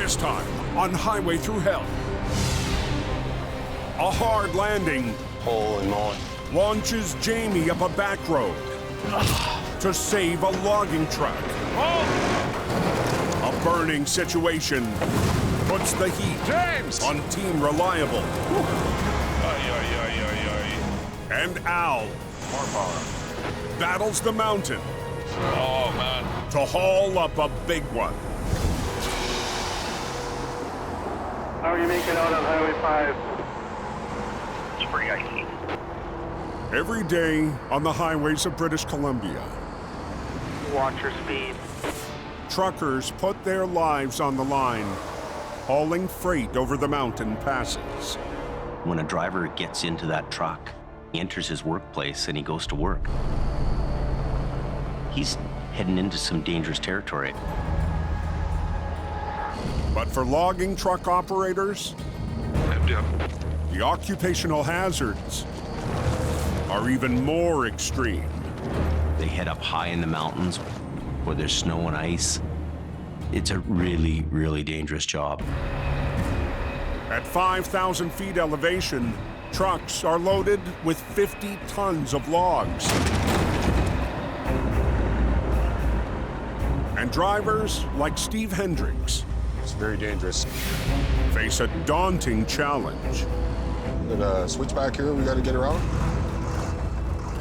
This time, on Highway Through Hell, a hard landing Holy moly. launches Jamie up a back road to save a logging truck. A burning situation puts the heat on Team Reliable. And Al battles the mountain to haul up a big one. How are you making out on Highway 5? It's pretty icy. Every day on the highways of British Columbia, Watch your speed. truckers put their lives on the line, hauling freight over the mountain passes. When a driver gets into that truck, he enters his workplace and he goes to work, he's heading into some dangerous territory. But for logging truck operators, the occupational hazards are even more extreme. They head up high in the mountains where there's snow and ice. It's a really, really dangerous job. At 5,000 feet elevation, trucks are loaded with 50 tons of logs. And drivers like Steve Hendricks It's very dangerous. face a daunting challenge, We got a switchback here we got to get around.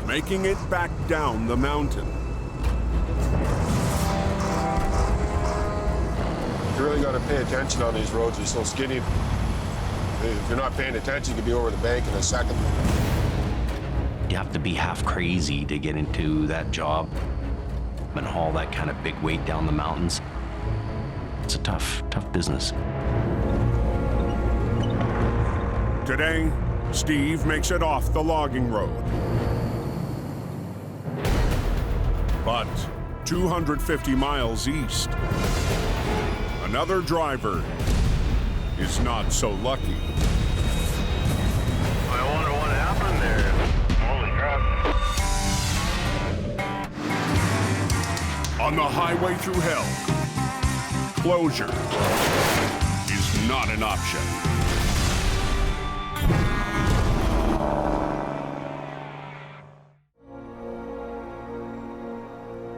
making it back down the mountain. You really got to pay attention on these roads. They're so skinny. If you're not paying attention, you could be over the bank in a second. You have to be half crazy to get into that job and haul that kind of big weight down the mountains. It's a tough, tough business. Today, Steve makes it off the logging road. But 250 miles east, another driver is not so lucky. I wonder what happened there. Holy crap. On the highway through hell, closure is not an option.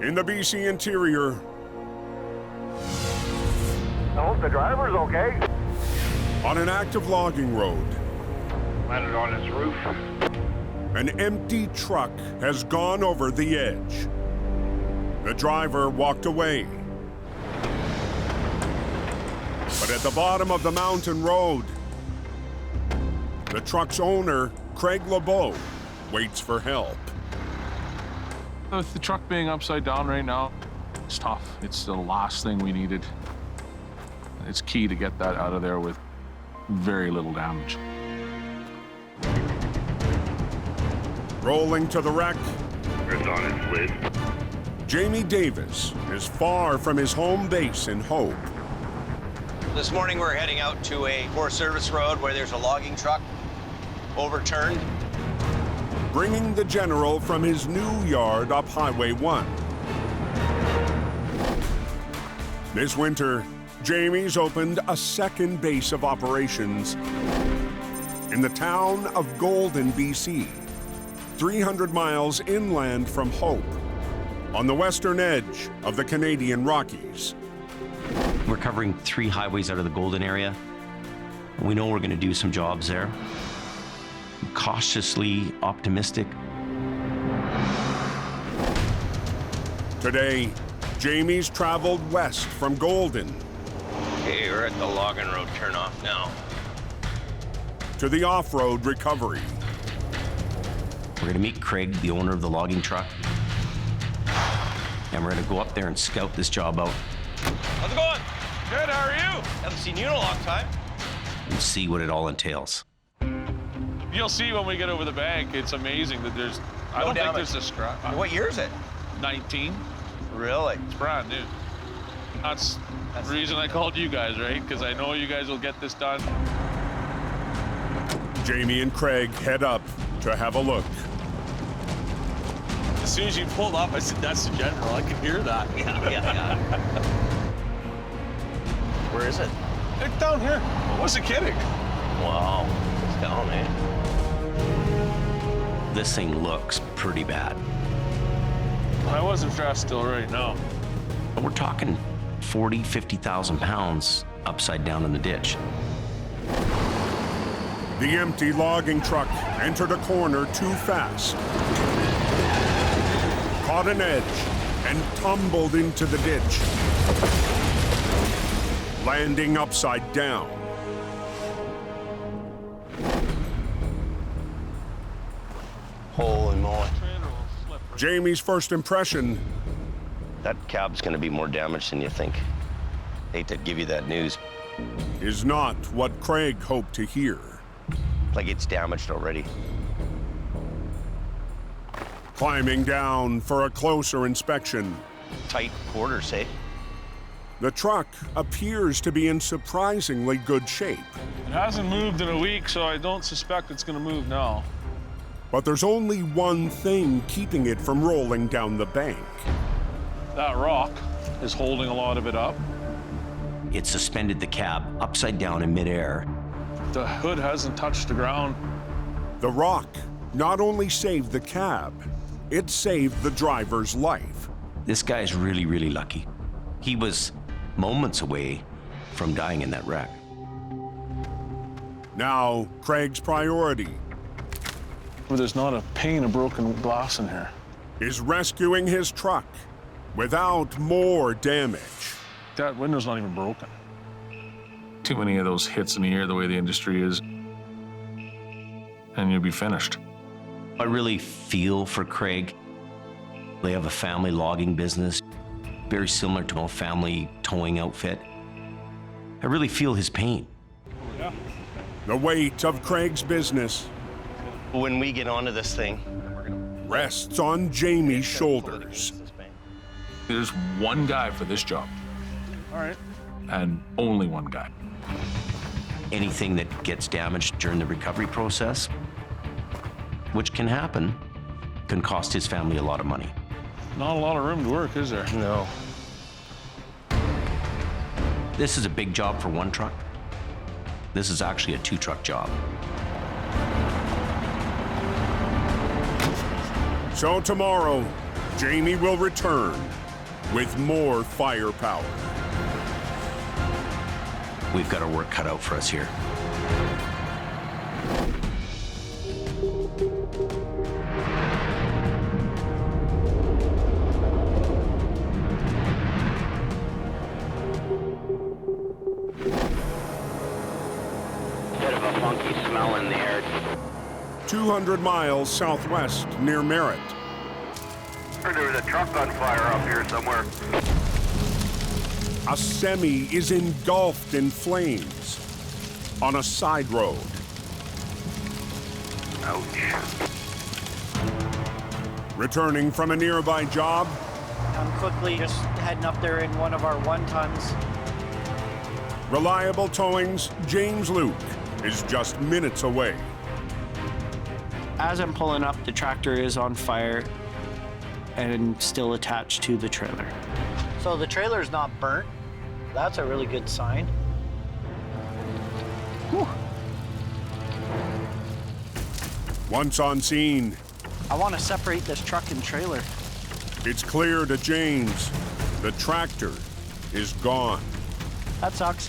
In the BC interior, I hope the driver's okay. on an active logging road, Landed on its roof. an empty truck has gone over the edge. The driver walked away. But at the bottom of the mountain road, the truck's owner, Craig LeBeau, waits for help. With the truck being upside down right now, it's tough. It's the last thing we needed. It's key to get that out of there with very little damage. Rolling to the wreck, It's on its lid. Jamie Davis is far from his home base in Hope. This morning we're heading out to a Forest Service road where there's a logging truck overturned. Bringing the general from his new yard up Highway 1. This winter, Jamie's opened a second base of operations in the town of Golden, BC, 300 miles inland from Hope, on the western edge of the Canadian Rockies. We're covering 3 highways out of the Golden area. We know we're going to do some jobs there. I'm cautiously optimistic. Today, Jamie's traveled west from Golden Okay, we're at the logging road turnoff now. to the off-road recovery. We're going to meet Craig, the owner of the logging truck, and we're going to go up there and scout this job out How's it going? Good, how are you? Haven't seen you in a long time. and see what it all entails. You'll see when we get over the bank, it's amazing that there's, I don't think there's a scrap. What year is it? 19, Really? it's brand new. That's the reason I called you guys, right? Because I know you guys will get this done. Jamie and Craig head up to have a look. As soon as you pulled up, I said, that's the general. I could hear that. Yeah. Where is it? It's down here. I wasn't kidding. Wow, it's down, eh? This thing looks pretty bad. I wasn't fast still right now. We're talking 40, 50,000 pounds upside down in the ditch. The empty logging truck entered a corner too fast, caught an edge, and tumbled into the ditch, landing upside down. Holy moly. Jamie's first impression, That cab's gonna be more damaged than you think. Hate to give you that news. is not what Craig hoped to hear. Like it's damaged already. Climbing down for a closer inspection, Tight quarters, eh? the truck appears to be in surprisingly good shape. It hasn't moved in a week, so I don't suspect it's gonna move now. But there's only one thing keeping it from rolling down the bank. That rock is holding a lot of it up. It suspended the cab upside down in midair. The hood hasn't touched the ground. The rock not only saved the cab, it saved the driver's life. This guy's really, really lucky. He was moments away from dying in that wreck. Now, Craig's priority But there's not a pane of broken glass in here. is rescuing his truck without more damage. That window's not even broken. Too many of those hits in a year, the way the industry is, and you'll be finished. I really feel for Craig. They have a family logging business, very similar to a family towing outfit. I really feel his pain. The weight of Craig's business When we get onto this thing, rests on Jamie's shoulders. There's one guy for this job. All right. And only one guy. anything that gets damaged during the recovery process, which can happen, can cost his family a lot of money. Not a lot of room to work, is there? No. This is a big job for one truck. This is actually a two-truck job. So tomorrow, Jamie will return with more firepower. We've got our work cut out for us here. Bit of a funky smell in the air. 200 miles southwest near Merritt. Heard there was a truck on fire up here somewhere. A semi is engulfed in flames on a side road. Ouch. Returning from a nearby job, I'm quickly just heading up there in one of our 1-tons. Reliable Towing's James Luke is just minutes away. As I'm pulling up, the tractor is on fire and still attached to the trailer. So the trailer's not burnt. That's a really good sign. Whew. Once on scene, I want to separate this truck and trailer. it's clear to James the tractor is gone. That sucks.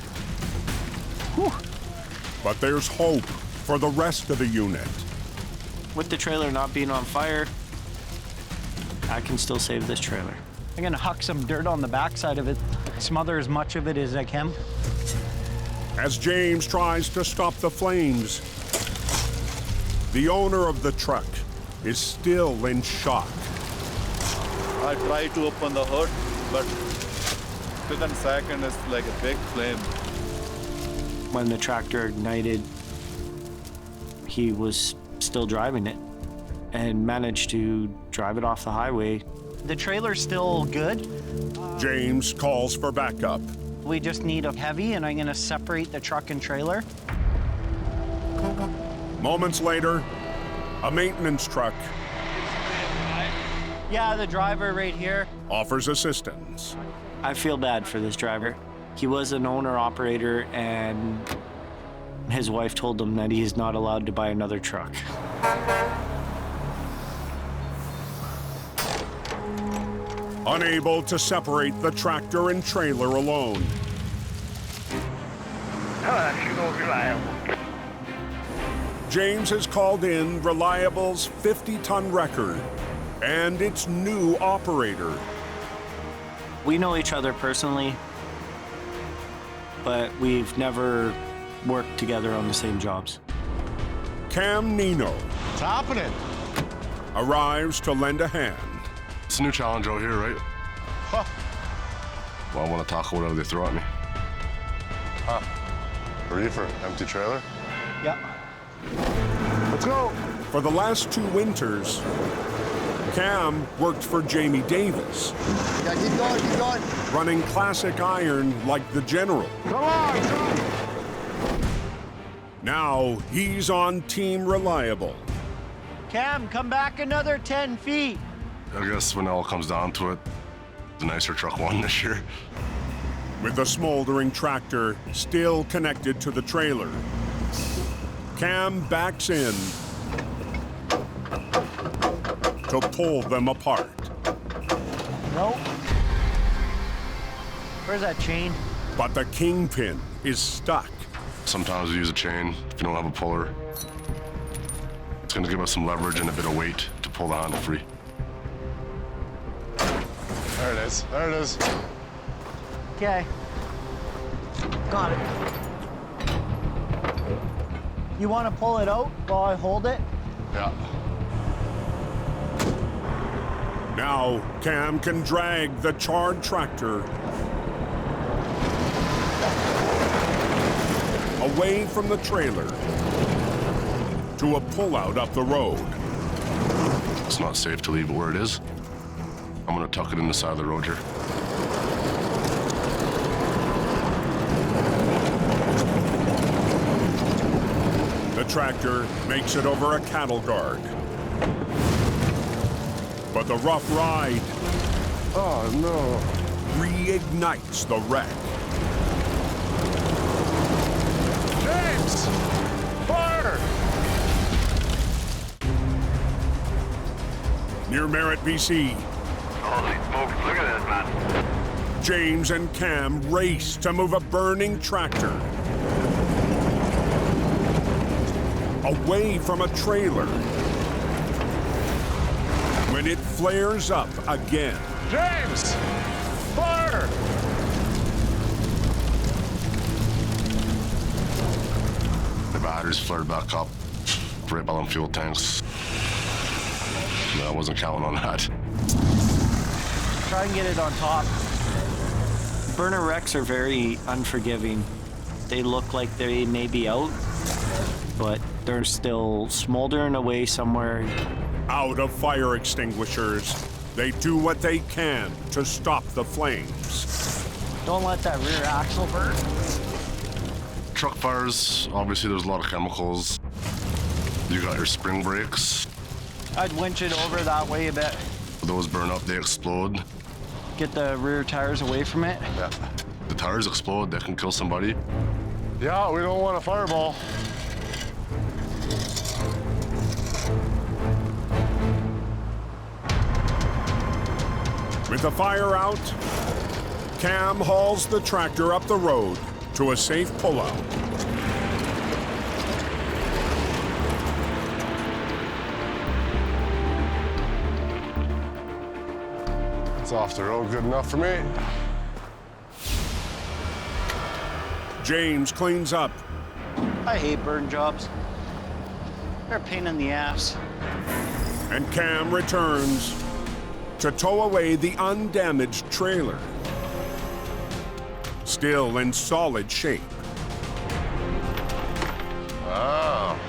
Whew. But there's hope for the rest of the unit. With the trailer not being on fire, I can still save this trailer. I'm gonna huck some dirt on the backside of it, smother as much of it as I can. As James tries to stop the flames, the owner of the truck is still in shock. I tried to open the hood, but within a second it's like a big flame. When the tractor ignited, he was still driving it and managed to drive it off the highway. The trailer's still good. James calls for backup. We just need a heavy, and I'm gonna separate the truck and trailer. Moments later, a maintenance truck Yeah, the driver right here. offers assistance. I feel bad for this driver. He was an owner-operator, and his wife told him that he's not allowed to buy another truck. Unable to separate the tractor and trailer alone. James has called in Reliable's 50-ton record and its new operator. We know each other personally, but we've never worked together on the same jobs. Cam Nino What's happening? arrives to lend a hand. It's a new challenge out here, right? Huh. Well, I want to talk whatever they throw at me. Huh. Reefer, empty trailer? Yeah. Let's go. For the last 2 winters, Cam worked for Jamie Davis, Yeah, keep going. running classic iron like the General. Come on. Now he's on Team Reliable. Cam, come back another 10 feet. I guess when it all comes down to it, the nicer truck won this year. With the smoldering tractor still connected to the trailer, Cam backs in to pull them apart. Nope. Where's that chain? But the kingpin is stuck. Sometimes we use a chain if you don't have a puller. It's going to give us some leverage and a bit of weight to pull the handle free. There it is. Okay. Got it. You want to pull it out while I hold it? Yeah. Now Cam can drag the charred tractor away from the trailer to a pullout up the road. It's not safe to leave it where it is. I'm going to tuck it in the side of the road here. The tractor makes it over a cattle guard. But the rough ride Oh, no. reignites the wreck. James! Fire! Near Merritt, BC, Holy smokes, look at this, man. James and Cam race to move a burning tractor away from a trailer when it flares up again. James! Fire! The batteries flared back up right by them fuel tanks. I wasn't counting on that. Try and get it on top. Burner wrecks are very unforgiving. They look like they may be out, but they're still smoldering away somewhere. Out of fire extinguishers, they do what they can to stop the flames. Don't let that rear axle burn. Truck fires, obviously there's a lot of chemicals. You got your spring brakes. I'd winch it over that way a bit. Those burn up, they explode. Get the rear tires away from it. Yeah. The tires explode, that can kill somebody. Yeah, we don't want a fireball. With the fire out, Cam hauls the tractor up the road to a safe pullout. It's off the road good enough for me. James cleans up, I hate burn jobs. They're a pain in the ass. and Cam returns to tow away the undamaged trailer. Still in solid shape. Oh.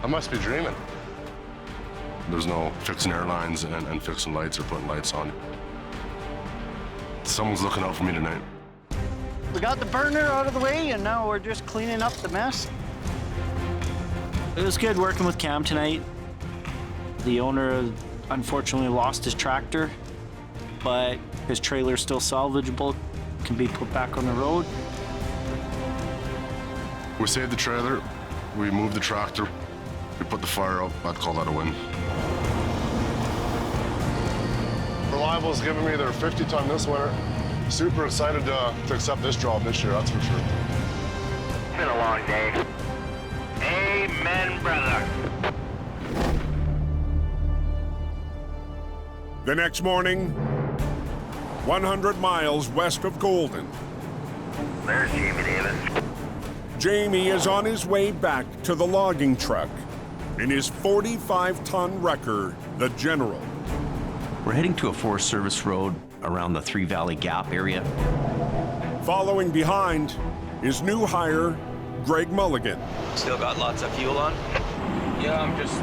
I must be dreaming. There's no fixing airlines and fixing lights or putting lights on. Someone's looking out for me tonight. We got the burner out of the way, and now we're just cleaning up the mess. It was good working with Cam tonight. The owner unfortunately lost his tractor, but his trailer's still salvageable. can be put back on the road. We saved the trailer, we moved the tractor, we put the fire out. I'd call that a win. Reliable's giving me their 50 ton this winter. Super excited to accept this job this year, that's for sure. It's been a long day. Amen, brother. The next morning, 100 miles west of Golden, There's Jamie Davis. Jamie is on his way back to the logging truck in his 45-ton wrecker, the General. We're heading to a Forest Service road around the Three Valley Gap area. Following behind is new hire Greg Mulligan. Still got lots of fuel on? Yeah, I'm just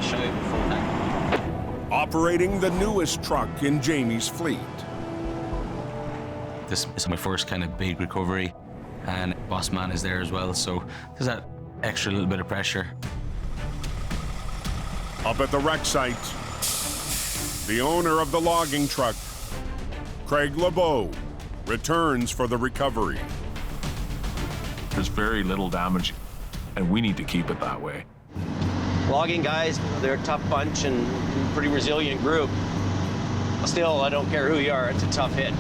shy of full tank. Operating the newest truck in Jamie's fleet. This is my first kind of big recovery, and boss man is there as well, so there's that extra little bit of pressure. Up at the wreck site, the owner of the logging truck, Craig LeBeau, returns for the recovery. There's very little damage, and we need to keep it that way. Logging guys, they're a tough bunch and pretty resilient group. Still, I don't care who you are, it's a tough hit.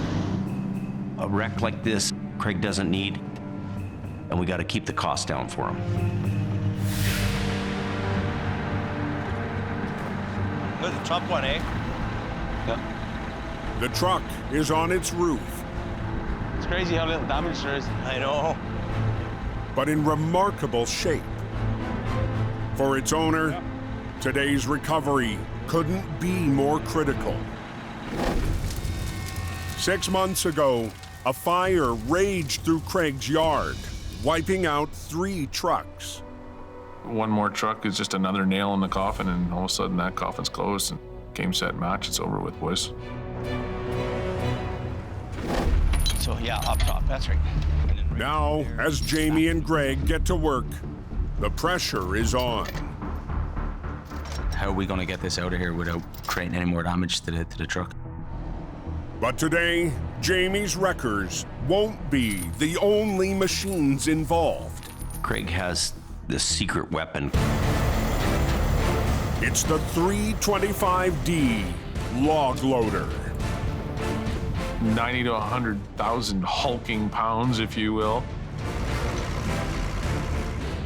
A wreck like this, Craig doesn't need, and we got to keep the cost down for him. Good, the top one, eh? Yeah. The truck is on its roof, It's crazy how little damage there is. I know. but in remarkable shape. For its owner, today's recovery couldn't be more critical. 6 months ago, a fire raged through Craig's yard, wiping out 3 trucks. One more truck is just another nail in the coffin, and all of a sudden that coffin's closed, and game, set, match, it's over with, boys. So yeah, up top, that's right. Now, as Jamie and Greg get to work, the pressure is on. How are we going to get this out of here without creating any more damage to the truck? But today, Jamie's wreckers won't be the only machines involved. Craig has this secret weapon. It's the 325D log loader. 90 to 100,000 hulking pounds, if you will.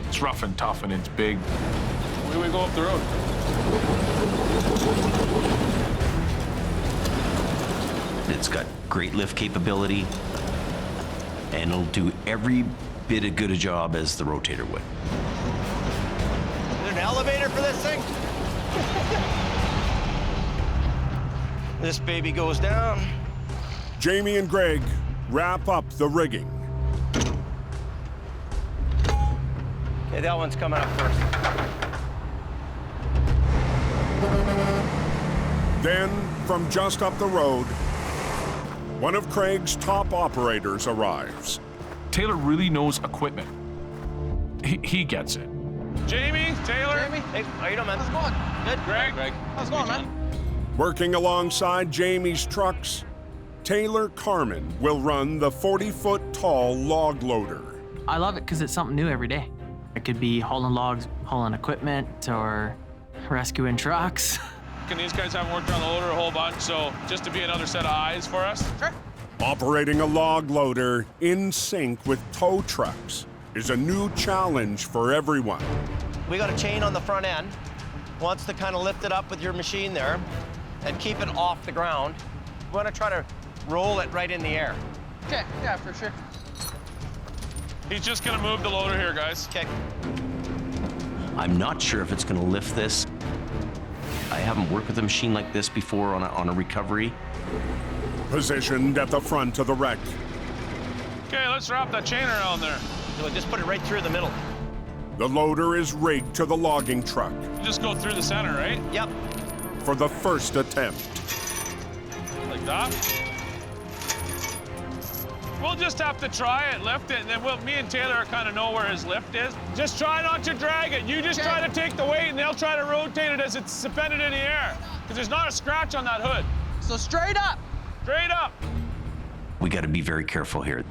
It's rough and tough, and it's big. Where do we go up the road? It's got great lift capability, and it'll do every bit as good a job as the rotator would. Is there an elevator for this thing? This baby goes down. Jamie and Greg wrap up the rigging. Okay, that one's coming up first. Then, from just up the road, one of Craig's top operators arrives. Taylor really knows equipment. He gets it. Jamie, Taylor. Jamie, hey, how you doing, man? How's it going? Good. Greg. How's it going, man? Working alongside Jamie's trucks, Taylor Carmen will run the 40-foot-tall log loader. I love it because it's something new every day. It could be hauling logs, hauling equipment, or rescuing trucks. And these guys haven't worked on the loader a whole bunch, so just to be another set of eyes for us. Sure. Operating a log loader in sync with tow trucks is a new challenge for everyone. We got a chain on the front end. Wants to kind of lift it up with your machine there and keep it off the ground. We want to try to roll it right in the air. Okay, yeah, for sure. He's just gonna move the loader here, guys. Okay. I'm not sure if it's going to lift this. I haven't worked with a machine like this before on a recovery. Positioned at the front of the wreck, Okay, let's wrap that chain around there. We'll just put it right through the middle. the loader is rigged to the logging truck Just go through the center, right? Yep. for the first attempt. Like that. We'll just have to try it, lift it, and then me and Taylor kind of know where his lift is. Just try not to drag it. You just try to take the weight, and they'll try to rotate it as it's suspended in the air. Because there's not a scratch on that hood. So straight up. Straight up. We got to be very careful here.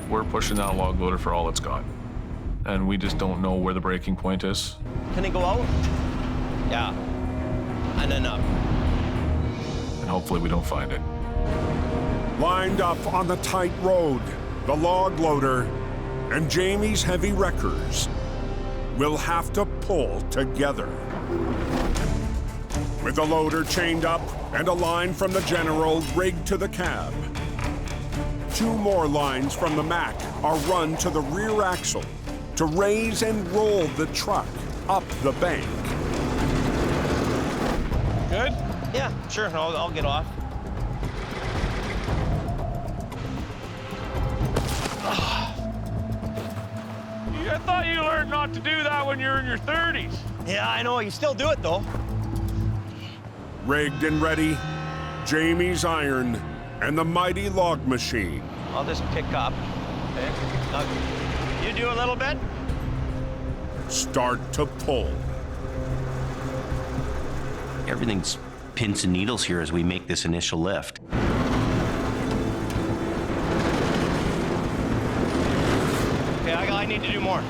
We're pushing that log loader for all it's got. And we just don't know where the breaking point is. Can it go out? Yeah. And then up. And hopefully we don't find it. Lined up on the tight road, the log loader and Jamie's heavy wreckers will have to pull together. With the loader chained up and a line from the General rigged to the cab, 2 more lines from the Mack are run to the rear axle to raise and roll the truck up the bank. Good? Yeah, sure. I'll get off. I thought you learned not to do that when you're in your 30s. Yeah, I know. You still do it, though. Rigged and ready, Jamie's iron and the mighty log machine. I'll just pick up. Okay. Now, you do a little bit. Start to pull. Everything's pins and needles here as we make this initial lift. Okay, I need to do more.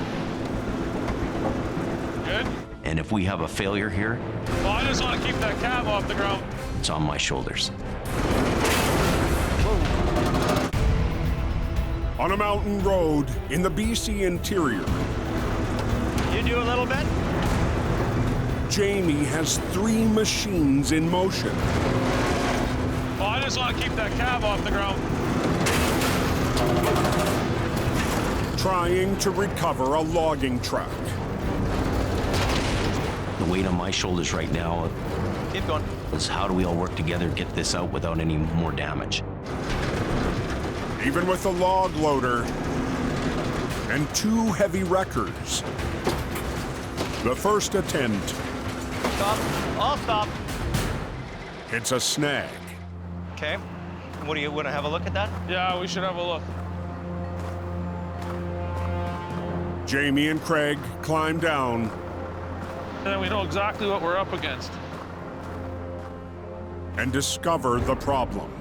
Good? And if we have a failure here, Well, I just want to keep that cab off the ground. it's on my shoulders. On a mountain road in the BC interior, You do a little bit. Jamie has 3 machines in motion. Well, I just want to keep that cab off the ground. Trying to recover a logging truck. The weight on my shoulders right now Keep going. is how do we all work together to get this out without any more damage? Even with the log loader and 2 heavy wreckers, the first attempt Stop. I'll stop. hits a snag. Okay. What do you want to have a look at that? Yeah, we should have a look. Jamie and Craig climb down And then we know exactly what we're up against. and discover the problem.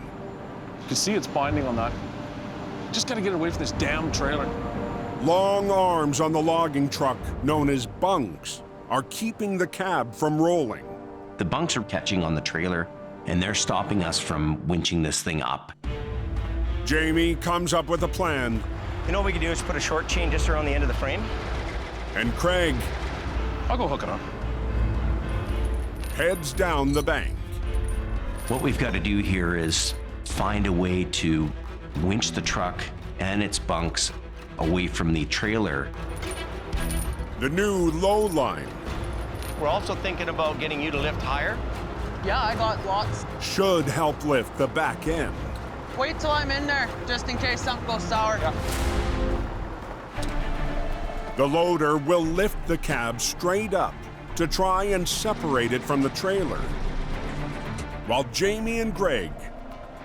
You can see it's binding on that. Just gotta get away from this damn trailer. Long arms on the logging truck, known as bunks, are keeping the cab from rolling. The bunks are catching on the trailer, and they're stopping us from winching this thing up. Jamie comes up with a plan, You know what we can do is put a short chain just around the end of the frame. and Craig I'll go hook it up. heads down the bank. What we've got to do here is find a way to winch the truck and its bunks away from the trailer. The new low line We're also thinking about getting you to lift higher. Yeah, I got lots. should help lift the back end. Wait till I'm in there, just in case something goes sour. The loader will lift the cab straight up to try and separate it from the trailer, while Jamie and Greg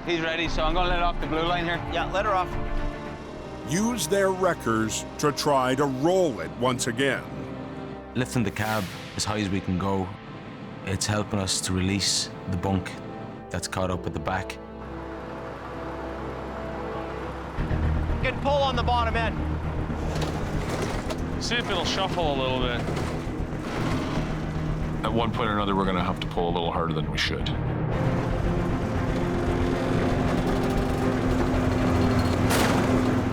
He's ready, so I'm gonna let off the blue line here. Yeah, let her off. use their wreckers to try to roll it once again. Lifting the cab as high as we can go, it's helping us to release the bunk that's caught up at the back. Get pull on the bottom end. See if it'll shuffle a little bit. At one point or another, we're gonna have to pull a little harder than we should.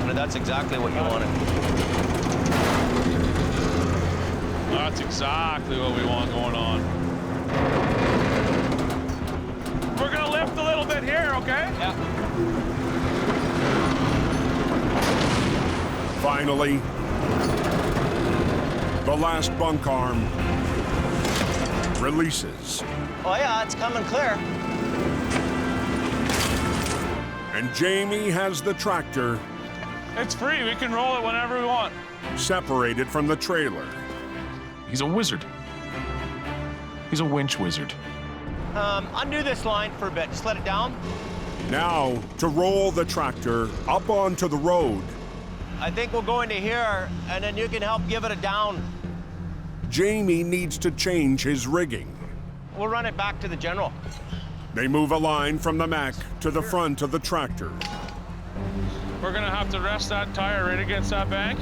And that's exactly what you wanted. That's exactly what we want going on. We're gonna lift a little bit here, okay? Yeah. Finally, the last bunk arm releases, Oh yeah, it's coming clear. and Jamie has the tractor It's free. We can roll it whenever we want. separated from the trailer. He's a wizard. He's a winch wizard. Undo this line for a bit. Just let it down. Now, to roll the tractor up onto the road, I think we'll go into here, and then you can help give it a down. Jamie needs to change his rigging. We'll run it back to the General. They move a line from the Mack to the front of the tractor. We're gonna have to rest that tire right against that bank.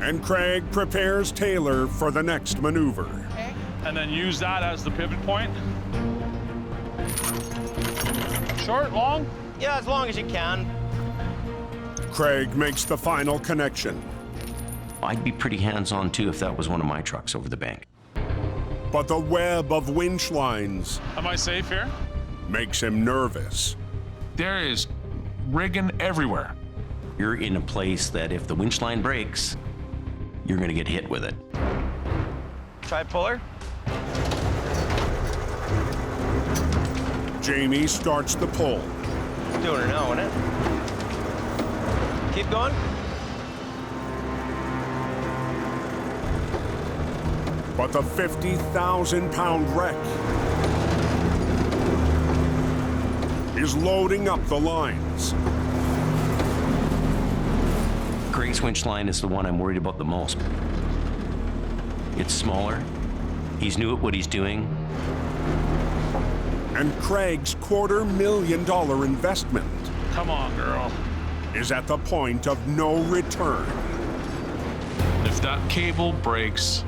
And Craig prepares Taylor for the next maneuver. Okay. And then use that as the pivot point. Short, long? Yeah, as long as you can. Craig makes the final connection. I'd be pretty hands-on too if that was one of my trucks over the bank. But the web of winch lines Am I safe here? makes him nervous. There is rigging everywhere. You're in a place that if the winch line breaks, you're gonna get hit with it. Try puller. Jamie starts the pull. Doing her now, isn't it? Keep going. But the 50,000-pound wreck is loading up the lines. Craig's winch line is the one I'm worried about the most. It's smaller. He's new at what he's doing. And Craig's $250,000 investment Come on, girl. is at the point of no return. If that cable breaks,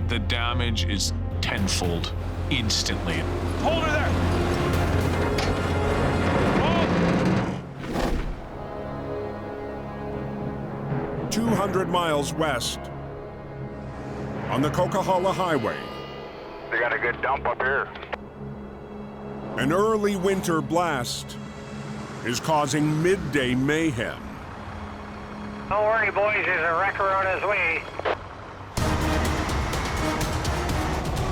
the damage is tenfold instantly. Hold her there. 200 miles west on the Coquihalla Highway. They got a good dump up here. An early winter blast is causing midday mayhem. Don't worry, boys, there's a wrecker on his way.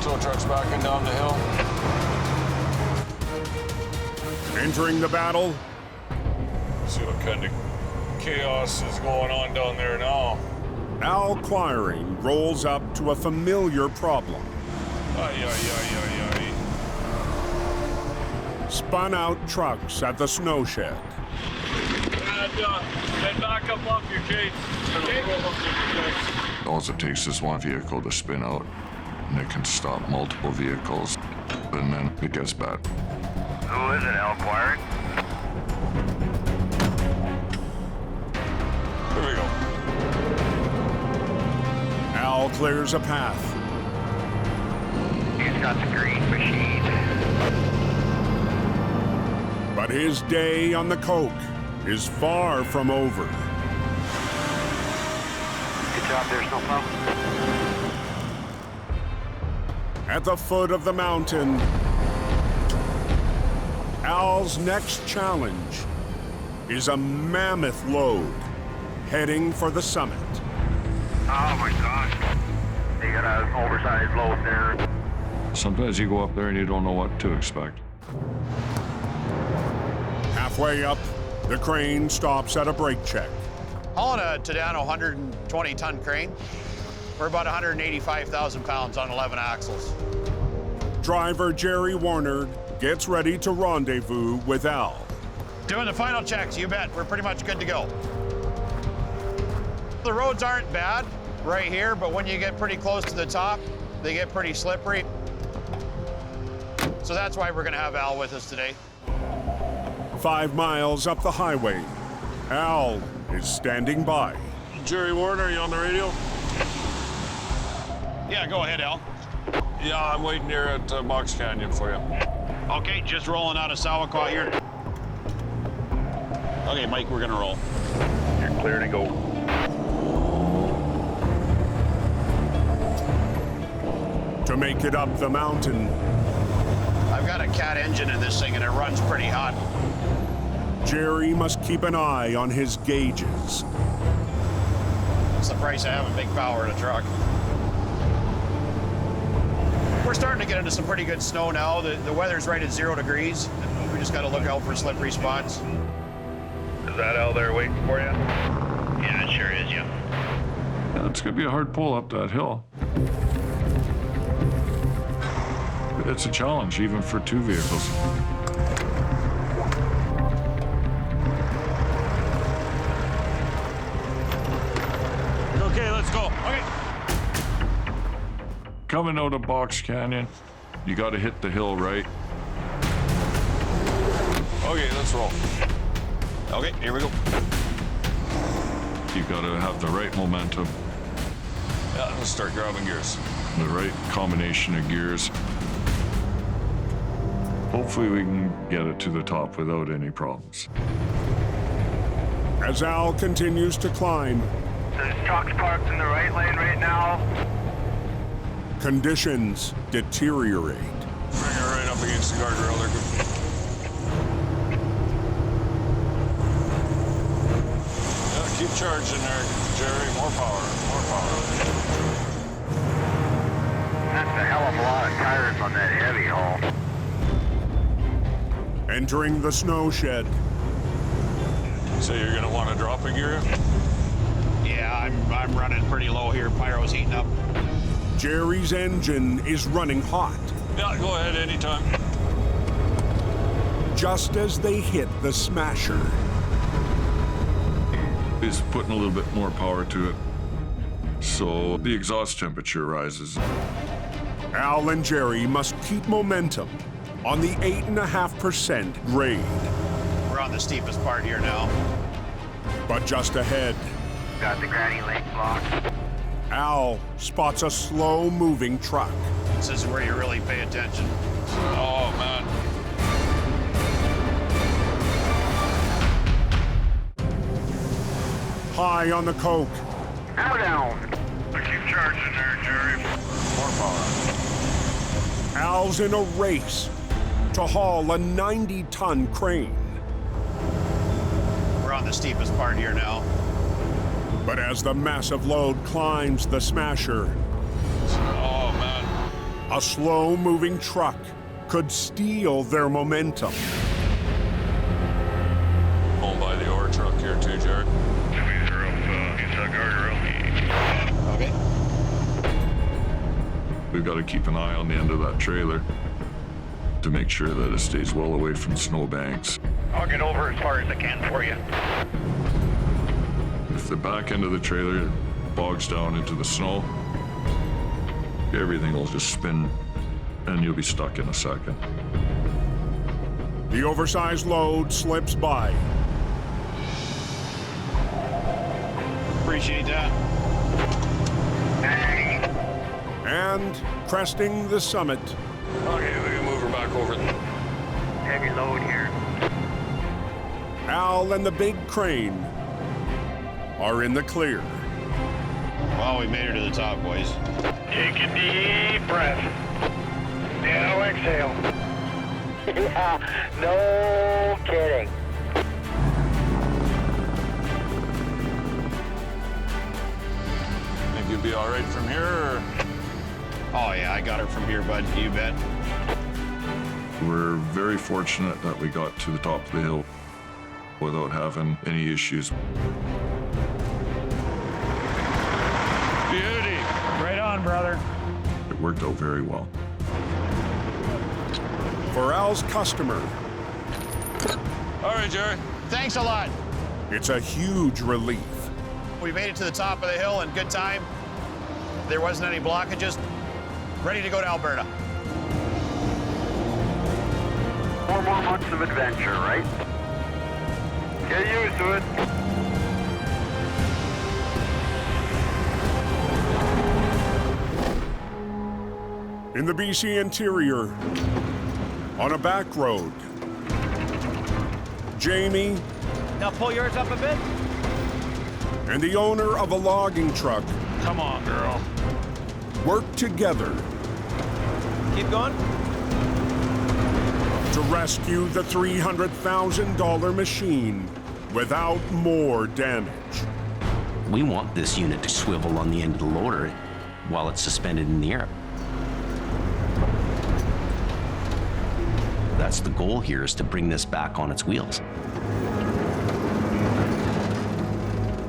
Tow truck's backing down the hill. Entering the battle, See what kind of chaos is going on down there now. Al Quiring rolls up to a familiar problem. Spun out trucks at the snow shed. Then back up off your gate. All it takes is one vehicle to spin out, and it can stop multiple vehicles, and then it gets bad. Who is it, Al Quiring? Here we go. Al clears a path. He's got the green machine. But his day on the Coke is far from over. Good job there, Snowplow. At the foot of the mountain, Al's next challenge is a mammoth load heading for the summit. Oh my gosh. They got an oversized load there. Sometimes you go up there and you don't know what to expect. Halfway up, the crane stops at a brake check. Hauling a Tadano 120-ton crane for about 185,000 pounds on 11 axles. Driver Jerry Warner gets ready to rendezvous with Al. Doing the final checks, you bet. We're pretty much good to go. The roads aren't bad right here, but when you get pretty close to the top, they get pretty slippery. So that's why we're gonna have Al with us today. 5 miles up the highway, Al is standing by. Jerry Warner, are you on the radio? Yeah, go ahead, Al. Yeah, I'm waiting here at Box Canyon for you. Okay, just rolling out of Sawaquat here. Okay, Mike, we're gonna roll. You're clear to go. To make it up the mountain, I've got a cat engine in this thing and it runs pretty hot. Jerry must keep an eye on his gauges. It's the price of having big power in a truck. We're starting to get into some pretty good snow now. The weather's right at 0 degrees. We just got to look out for slippery spots. Is that Al there waiting for you? Yeah, it sure is, yeah. Yeah, it's gonna be a hard pull up that hill. It's a challenge, even for 2 vehicles. Okay, let's go. Okay. Coming out of Box Canyon, you gotta hit the hill right. Okay, let's roll. Okay, here we go. You gotta have the right momentum, Yeah, let's start grabbing gears. the right combination of gears. Hopefully we can get it to the top without any problems. As Al continues to climb, There's trucks parked in the right lane right now. conditions deteriorate. Bring her right up against the guardrail there. Yeah, keep charging there, Jerry. More power, more power. That's a hell of a lot of tires on that heavy haul. Entering the snow shed, So you're gonna want to drop a gear? Yeah, I'm running pretty low here. Pyro's heating up. Jerry's engine is running hot. Yeah, go ahead anytime. Just as they hit the smasher, Is putting a little bit more power to it, so the exhaust temperature rises. Al and Jerry must keep momentum on the 8.5% grade. We're on the steepest part here now. But just ahead, Got the granny lake blocked. Al spots a slow-moving truck. This is where you really pay attention. Oh, man. High on the coke, Now down. Keep charging there, Jerry. More power. Al's in a race to haul a 90-ton crane. We're on the steepest part here now. But as the massive load climbs the smasher, Oh, man. a slow-moving truck could steal their momentum. Home by the ore truck here too, Jerry. Okay. We've got to keep an eye on the end of that trailer to make sure that it stays well away from snowbanks. I'll get over as far as I can for you. If the back end of the trailer bogs down into the snow, everything will just spin and you'll be stuck in a second. The oversized load slips by. Appreciate that. And cresting the summit, Okay, we can move her back over. Heavy load here. Al and the big crane are in the clear. Well, we made her to the top, boys. Take a deep breath. Now exhale. Yeah, no kidding. Think you'll be all right from here? Or? Oh, yeah, I got her from here, bud. You bet. We're very fortunate that we got to the top of the hill without having any issues. Beauty. Right on, brother. It worked out very well. For Al's customer, All right, Jerry. Thanks a lot. it's a huge relief. We made it to the top of the hill in good time. There wasn't any blockages. Ready to go to Alberta. 4 more months of adventure, right? Get used to it. In the BC interior, on a back road, Jamie Now pull yours up a bit. and the owner of a logging truck Come on, girl. work together Keep going. to rescue the $300,000 machine without more damage. We want this unit to swivel on the end of the loader while it's suspended in the air. That's the goal here, is to bring this back on its wheels.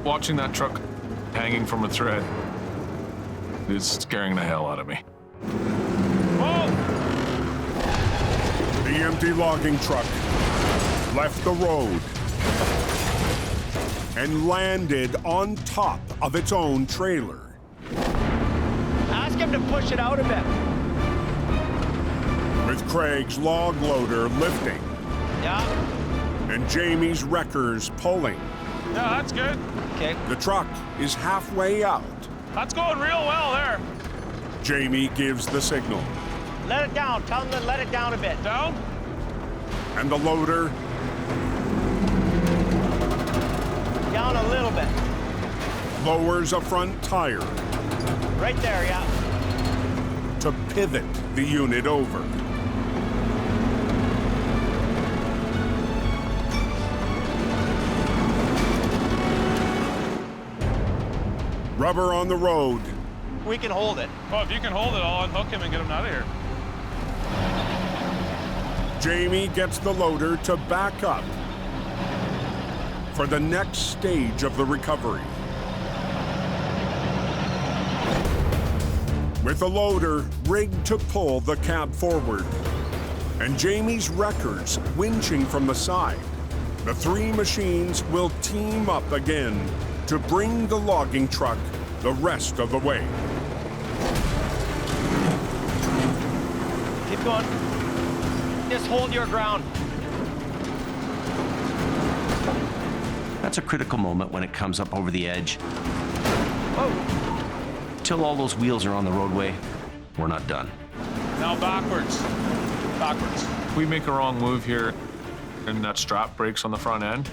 Watching that truck hanging from a thread is scaring the hell out of me. The empty logging truck left the road and landed on top of its own trailer. Ask him to push it out a bit. With Craig's log loader lifting, Yeah. and Jamie's wreckers pulling. Yeah, that's good. Okay. The truck is halfway out. That's going real well there. Jamie gives the signal. Let it down. Tell them to let it down a bit. Down? And the loader Down a little bit. lowers a front tire Right there, yeah. to pivot the unit over. Rubber on the road. We can hold it. Well, if you can hold it, I'll unhook him and get him out of here. Jamie gets the loader to back up for the next stage of the recovery. With the loader rigged to pull the cab forward and Jamie's wreckers winching from the side, the three machines will team up again to bring the logging truck the rest of the way. Keep going. Just hold your ground. That's a critical moment when it comes up over the edge. Till all those wheels are on the roadway, we're not done. Now backwards. Backwards. We make a wrong move here, and that strap breaks on the front end.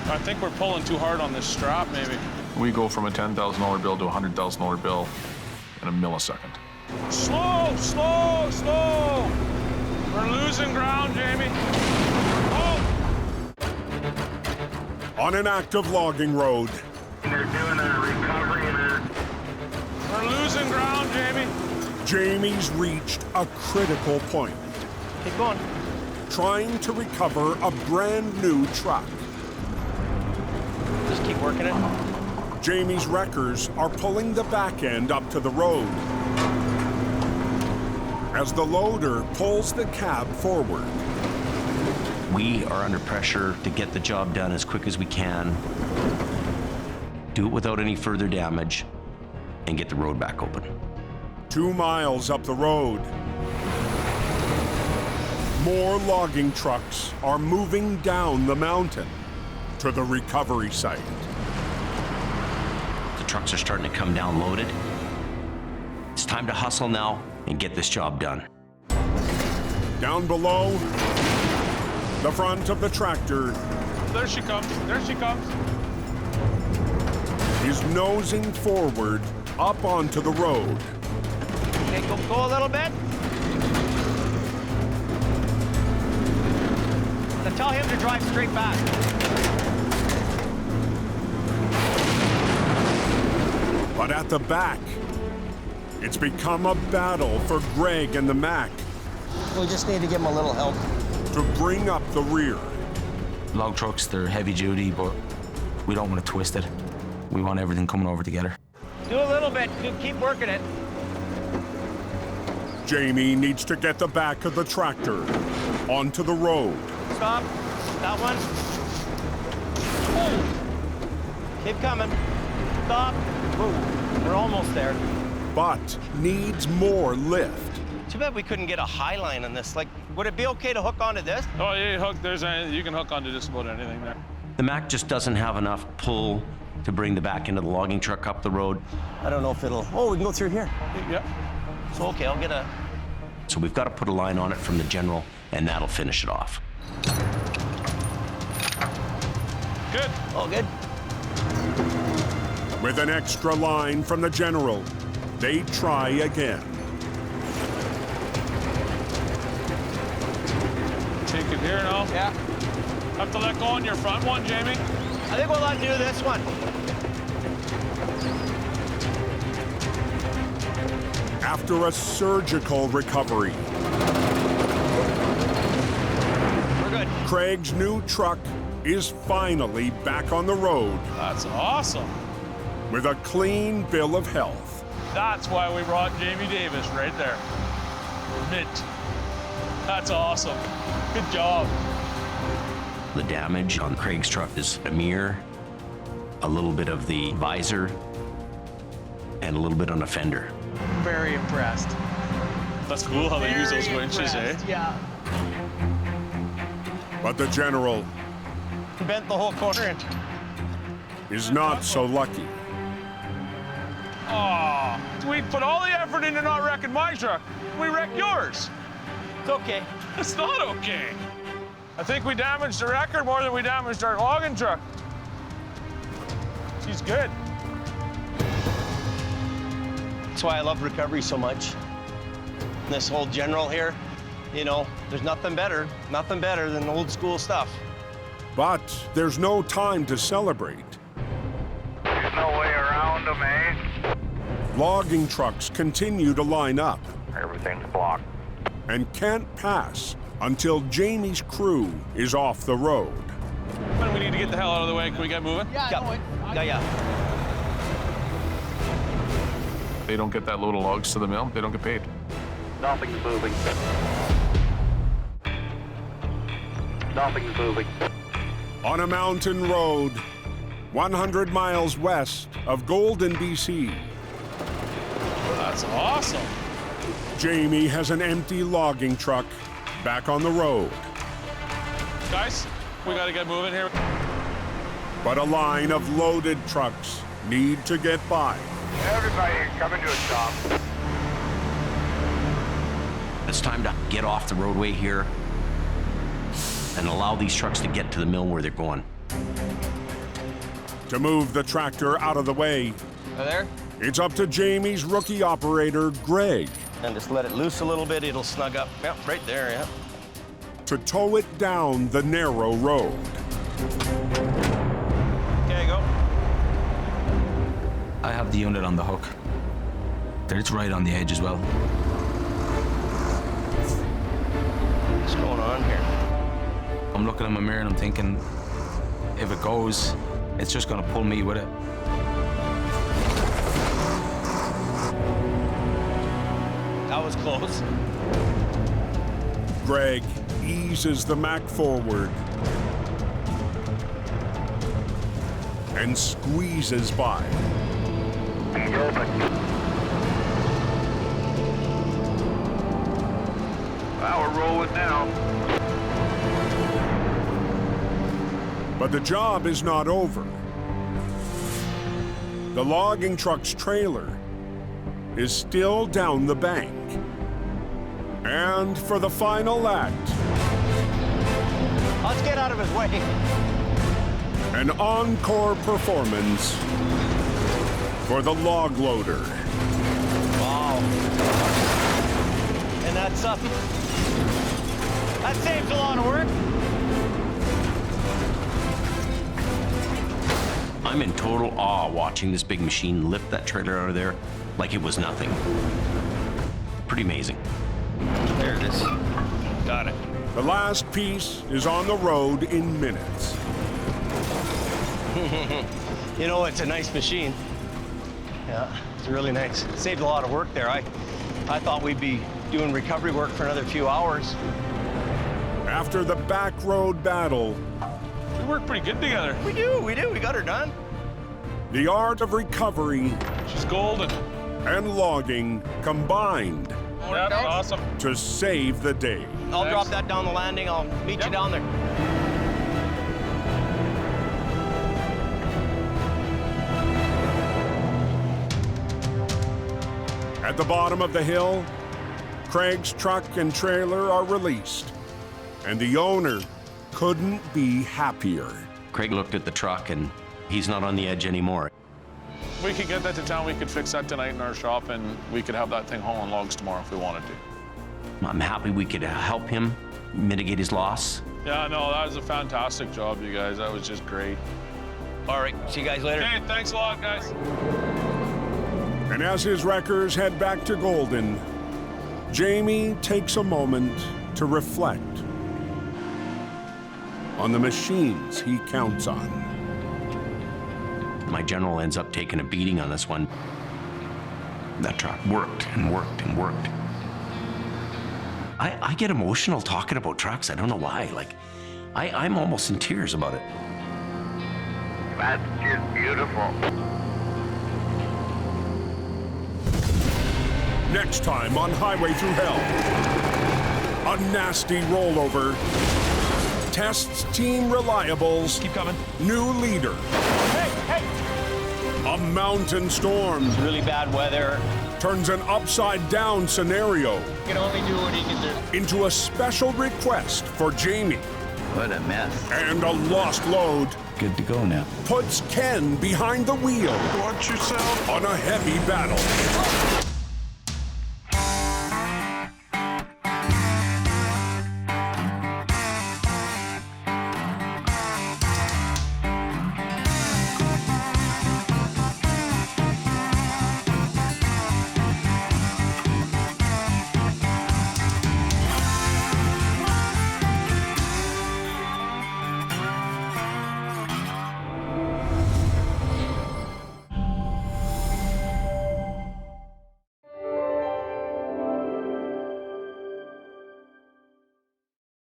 I think we're pulling too hard on this strap, maybe. We go from a $10,000 bill to a $100,000 bill in a millisecond. Slow, slow, slow. We're losing ground, Jamie. On an active logging road, They're doing a recovery there. We're losing ground, Jamie. Jamie's reached a critical point. Keep going. Trying to recover a brand new truck. Just keep working it. Jamie's wreckers are pulling the back end up to the road as the loader pulls the cab forward. We are under pressure to get the job done as quick as we can, do it without any further damage, and get the road back open. 2 miles up the road, more logging trucks are moving down the mountain to the recovery site. The trucks are starting to come down loaded. It's time to hustle now and get this job done. Down below, the front of the tractor There she comes. There she comes. is nosing forward up onto the road. Okay, go a little bit. Now tell him to drive straight back. But at the back, it's become a battle for Greg and the Mac We just need to give him a little help. to bring up the rear. Log trucks, they're heavy duty, but we don't want to twist it. We want everything coming over together. Do a little bit. Keep working it. Jamie needs to get the back of the tractor onto the road. Stop. That one. Keep coming. Stop. Ooh, we're almost there. But needs more lift. Too bad we couldn't get a high line on this. Like, would it be okay to hook onto this? Oh, yeah, hook. You can hook onto just about anything there. The Mac just doesn't have enough pull to bring the back end of the logging truck up the road. I don't know if it'll... Oh, we can go through here. Yeah. So, okay, I'll get a... So we've got to put a line on it from the general, and that'll finish it off. Good. All good. With an extra line from the general, they try again. Take it here now. Yeah. Have to let go on your front one, Jamie. I think we'll let do this one. After a surgical recovery, We're good. Craig's new truck is finally back on the road That's awesome. with a clean bill of health. That's why we brought Jamie Davis right there. Mint. That's awesome. Good job. The damage on Craig's truck is a mirror, a little bit of the visor, and a little bit on a fender. Very impressed. That's cool how they use those winches, eh? Yeah. But the general bent the whole corner in. is not so lucky. Oh, we put all the effort into not wrecking my truck. We wrecked yours. It's okay. It's not okay. I think we damaged the wrecker more than we damaged our logging truck. She's good. That's why I love recovery so much. This whole general here, you know, there's nothing better than old school stuff. But there's no time to celebrate. There's no way around them, eh? Logging trucks continue to line up Everything's blocked. and can't pass until Jamie's crew is off the road. We need to get the hell out of the way. Can we get moving? Yeah. They don't get that load of logs to the mill, they don't get paid. Nothing's moving. Nothing's moving. On a mountain road, 100 miles west of Golden, BC. That's awesome. Jamie has an empty logging truck back on the road. Guys, we gotta get moving here. But a line of loaded trucks need to get by. Everybody coming to a stop. It's time to get off the roadway here and allow these trucks to get to the mill where they're going. To move the tractor out of the way, There? it's up to Jamie's rookie operator, Greg, And just let it loose a little bit, it'll snug up. Yep, right there, yeah. to tow it down the narrow road. Okay, go. I have the unit on the hook. It's right on the edge as well. What's going on here? I'm looking in my mirror and I'm thinking, if it goes, it's just gonna pull me with it. That was close. Greg eases the Mack forward and squeezes by. He's open. Well, we're rolling now. But the job is not over. The logging truck's trailer is still down the bank. And for the final act, Let's get out of his way. an encore performance for the log loader. Wow. And that's something. That saves a lot of work. I'm in total awe watching this big machine lift that trailer out of there like it was nothing. Pretty amazing. There it is. Got it. The last piece is on the road in minutes. You know, it's a nice machine. Yeah, it's really nice. It saved a lot of work there. I thought we'd be doing recovery work for another few hours. After the back road battle, We work pretty good together. We do. We got her done. the art of recovery She's golden. and logging combined Yeah, that's awesome. to save the day. I'll drop that down the landing. I'll meet you down there. At the bottom of the hill, Craig's truck and trailer are released, and the owner couldn't be happier. Craig looked at the truck and he's not on the edge anymore. We could get that to town, we could fix that tonight in our shop, and we could have that thing hauling logs tomorrow if we wanted to. I'm happy we could help him mitigate his loss. Yeah, no, that was a fantastic job, you guys. That was just great. All right, see you guys later. Okay, thanks a lot, guys. And as his wreckers head back to Golden, Jamie takes a moment to reflect on the machines he counts on. My general ends up taking a beating on this one. That truck worked and worked and worked. I get emotional talking about trucks. I don't know why. Like, I'm almost in tears about it. That's just beautiful. Next time on Highway Through Hell, a nasty rollover tests Team Reliable's Keep coming. new leader. A mountain storm Really bad weather. turns an upside-down scenario You can only do what he can do. into a special request for Jamie. What a mess. And a lost load Good to go now. puts Ken behind the wheel Watch yourself. on a heavy battle.